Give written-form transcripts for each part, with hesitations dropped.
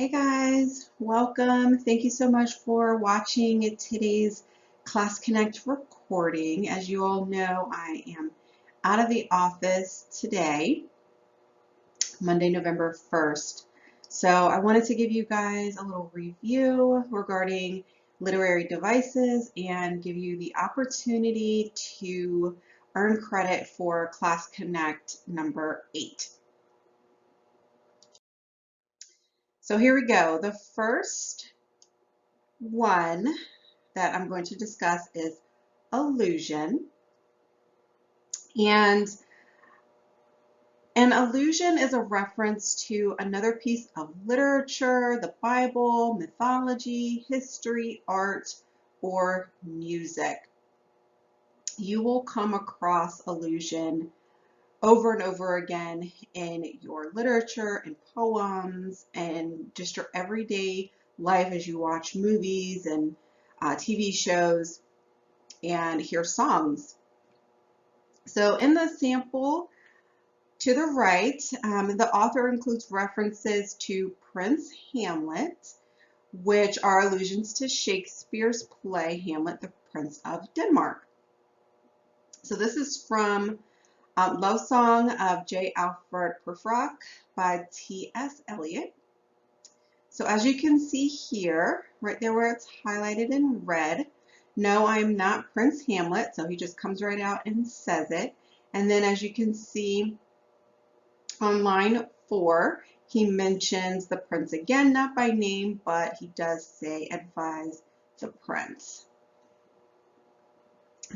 Hey guys, welcome. Thank you so much for watching today's Class Connect recording. As you all know, I am out of the office today, Monday, November 1st. So I wanted to give you guys a little review regarding literary devices and give you the opportunity to earn credit for Class Connect number 8. So here we go. The first one that I'm going to discuss is allusion. And an allusion is a reference to another piece of literature, the Bible, mythology, history, art, or music. You will come across allusion over and over again in your literature and poems and just your everyday life as you watch movies and TV shows and hear songs. So in the sample to the right, the author includes references to Prince Hamlet, which are allusions to Shakespeare's play Hamlet, the Prince of Denmark. So this is from Love Song of J. Alfred Prufrock by T.S. Eliot. So as you can see here, right there where it's highlighted in red, no, I'm not Prince Hamlet, so he just comes right out and says it. And then as you can see on line 4, he mentions the prince again, not by name, but he does say advise the prince.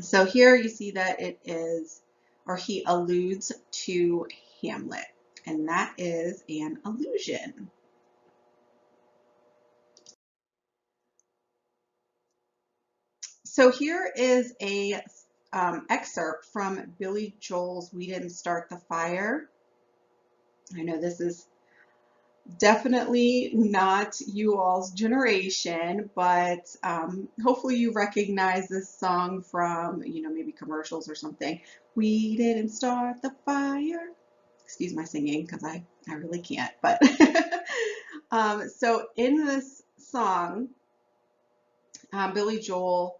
So here you see that it is, or he alludes to Hamlet, and that is an allusion. So here is a excerpt from Billy Joel's We Didn't Start the Fire. I know this is definitely not you all's generation, but hopefully you recognize this song from, maybe commercials or something. We didn't start the fire. Excuse my singing because I really can't, but so in this song, Billy Joel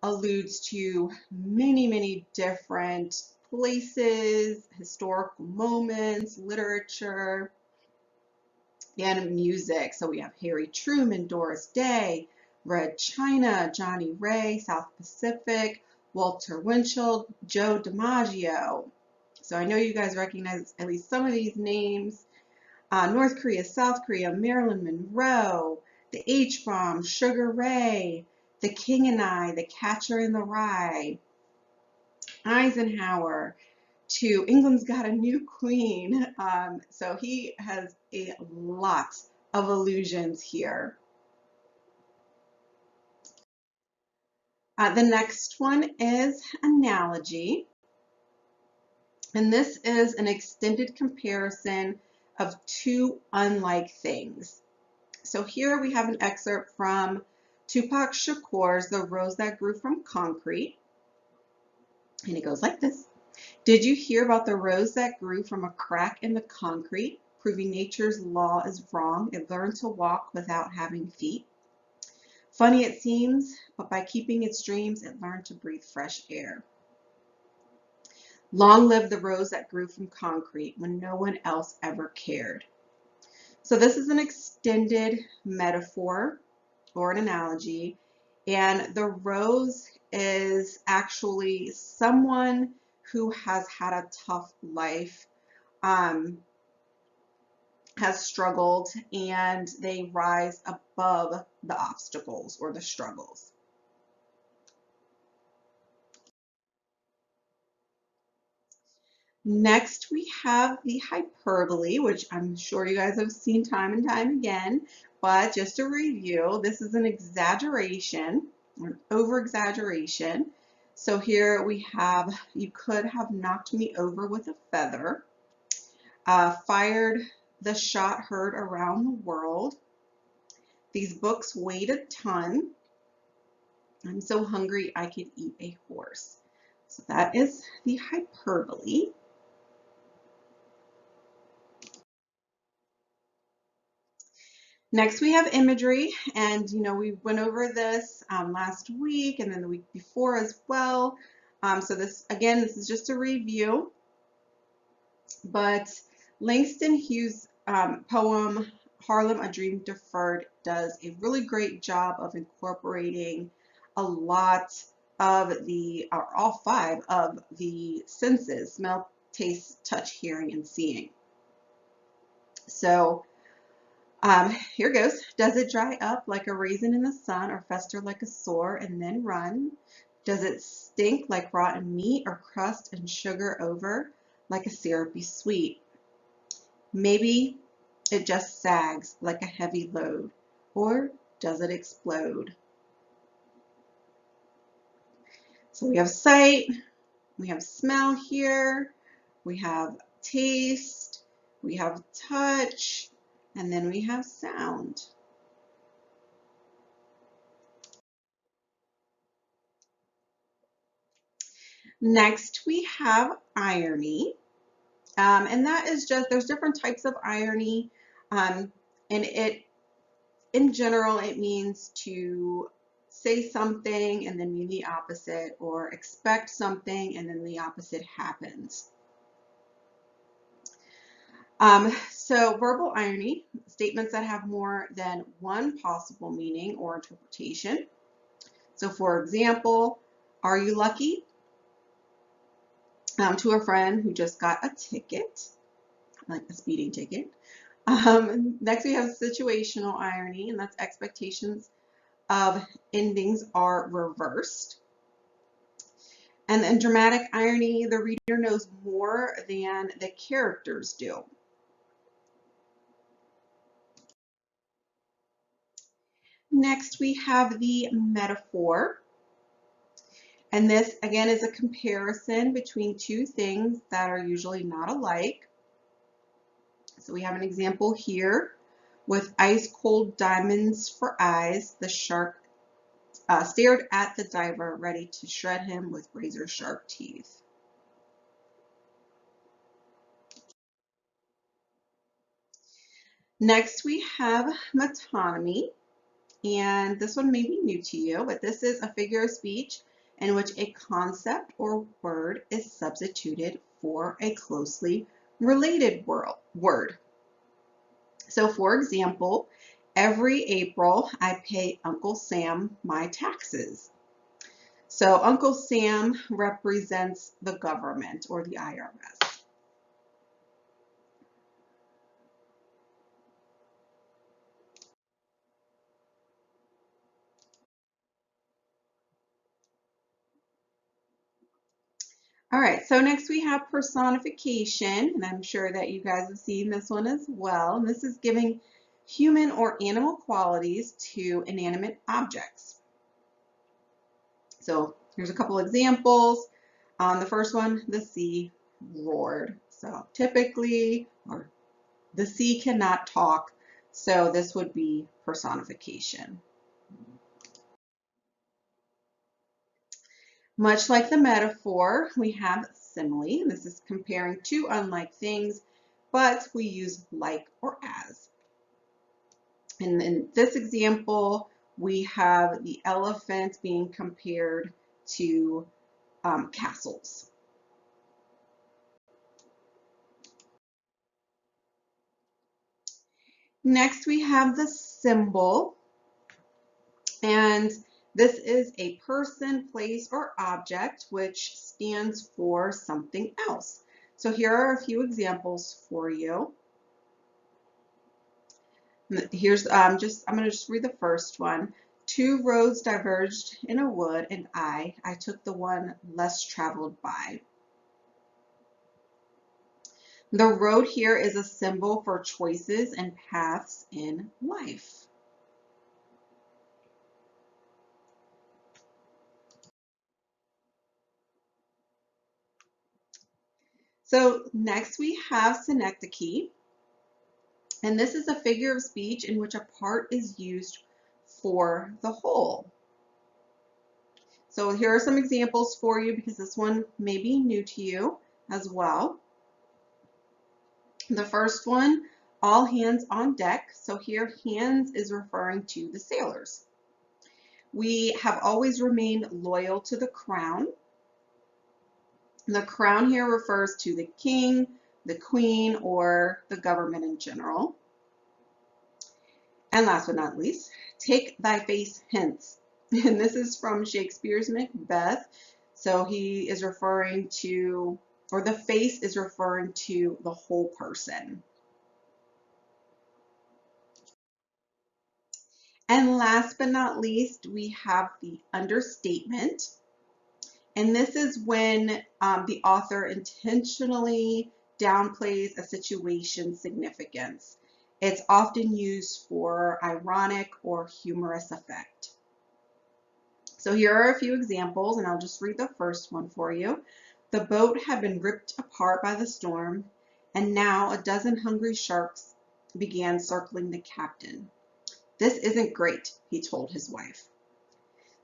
alludes to many, many different places, historical moments, literature, and music. So we have Harry Truman, Doris Day, Red China, Johnny Ray, South Pacific, Walter Winchell, Joe DiMaggio. So I know you guys recognize at least some of these names. North Korea, South Korea, Marilyn Monroe, the H-Bomb, Sugar Ray, The King and I, The Catcher in the Rye, Eisenhower, to England's Got a New Queen. So he has a lot of allusions here. The next one is analogy. And this is an extended comparison of two unlike things. So here we have an excerpt from Tupac Shakur's The Rose That Grew from Concrete. And it goes like this. Did you hear about the rose that grew from a crack in the concrete, proving nature's law is wrong? It learned to walk without having feet. Funny it seems, but by keeping its dreams, it learned to breathe fresh air. Long live the rose that grew from concrete when no one else ever cared. So this is an extended metaphor or an analogy, and the rose is actually someone who has had a tough life, has struggled, and they rise above the obstacles or the struggles. Next, we have the hyperbole, which I'm sure you guys have seen time and time again, but just to review, this is an exaggeration, or an over-exaggeration. So here we have, you could have knocked me over with a feather, fired the shot heard around the world. These books weighed a ton. I'm so hungry I could eat a horse. So that is the hyperbole. Next, we have imagery, and we went over this last week and then the week before as well. So this is just a review, but Langston Hughes' poem Harlem, A Dream Deferred does a really great job of incorporating a lot of or all 5 of the senses: smell, taste, touch, hearing, and seeing. So here goes. Does it dry up like a raisin in the sun, or fester like a sore and then run? Does it stink like rotten meat, or crust and sugar over like a syrupy sweet? Maybe it just sags like a heavy load, or does it explode? So we have sight, we have smell here, we have taste, we have touch, and then we have sound. Next, we have irony. And that is just, there's different types of irony. And in general, it means to say something and then mean the opposite, or expect something and then the opposite happens. So verbal irony, statements that have more than one possible meaning or interpretation. So for example, are you lucky? To a friend who just got a ticket, like a speeding ticket. Next, we have situational irony, and that's expectations of endings are reversed. And then dramatic irony, the reader knows more than the characters do. Next, we have the metaphor. And this, again, is a comparison between 2 things that are usually not alike. So we have an example here. With ice cold diamonds for eyes, the shark stared at the diver, ready to shred him with razor sharp teeth. Next, we have metonymy, and this one may be new to you, but this is a figure of speech in which a concept or word is substituted for a closely related word. So for example, every April I pay Uncle Sam my taxes. So Uncle Sam represents the government, or the IRS. All right, so next we have personification, and I'm sure that you guys have seen this one as well. And this is giving human or animal qualities to inanimate objects. So here's a couple examples. The first one, the sea roared. So typically, or the sea cannot talk, so this would be personification. Much like the metaphor, we have simile. This is comparing 2 unlike things, but we use like or as. And in this example, we have the elephant being compared to castles. Next, we have the symbol, and this is a person, place, or object which stands for something else. So here are a few examples for you. Here's I'm going to just read the first one. 2 roads diverged in a wood, and I took the one less traveled by. The road here is a symbol for choices and paths in life. So next we have synecdoche, and this is a figure of speech in which a part is used for the whole. So here are some examples for you, because this one may be new to you as well. The first one, All hands on deck. So here, hands is referring to the sailors. We have always remained loyal to the crown. The crown here refers to the king, the queen, or the government in general. And last but not least, take thy face hence. And this is from Shakespeare's Macbeth. So he is referring to, or the face is referring to the whole person. And last but not least, we have the understatement. And this is when the author intentionally downplays a situation's significance. It's often used for ironic or humorous effect. So here are a few examples, and I'll just read the first one for you. The boat had been ripped apart by the storm, and now a dozen hungry sharks began circling the captain. This isn't great, he told his wife.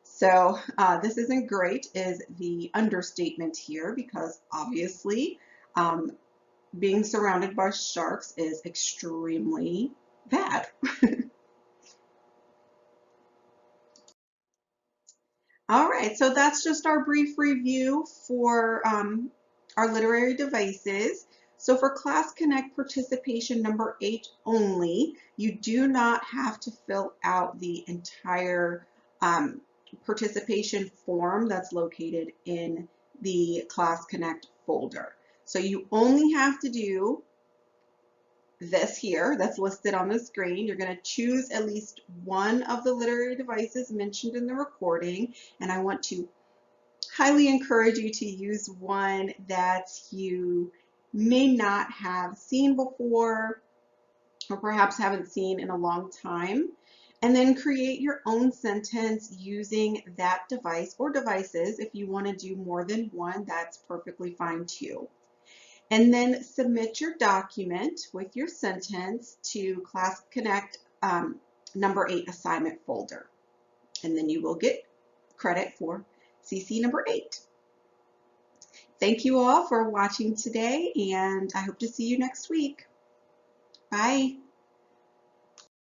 So this isn't great is the understatement here, because obviously being surrounded by sharks is extremely bad. All right, so that's just our brief review for our literary devices. So for Class Connect participation number 8 only, you do not have to fill out the entire participation form that's located in the Class Connect folder. So you only have to do this here that's listed on the screen. You're going to choose at least one of the literary devices mentioned in the recording, and I want to highly encourage you to use one that you may not have seen before or perhaps haven't seen in a long time, and then create your own sentence using that device or devices. If you want to do more than one, that's perfectly fine too. And then submit your document with your sentence to Class Connect number 8 assignment folder. And then you will get credit for CC number 8. Thank you all for watching today, and I hope to see you next week. Bye.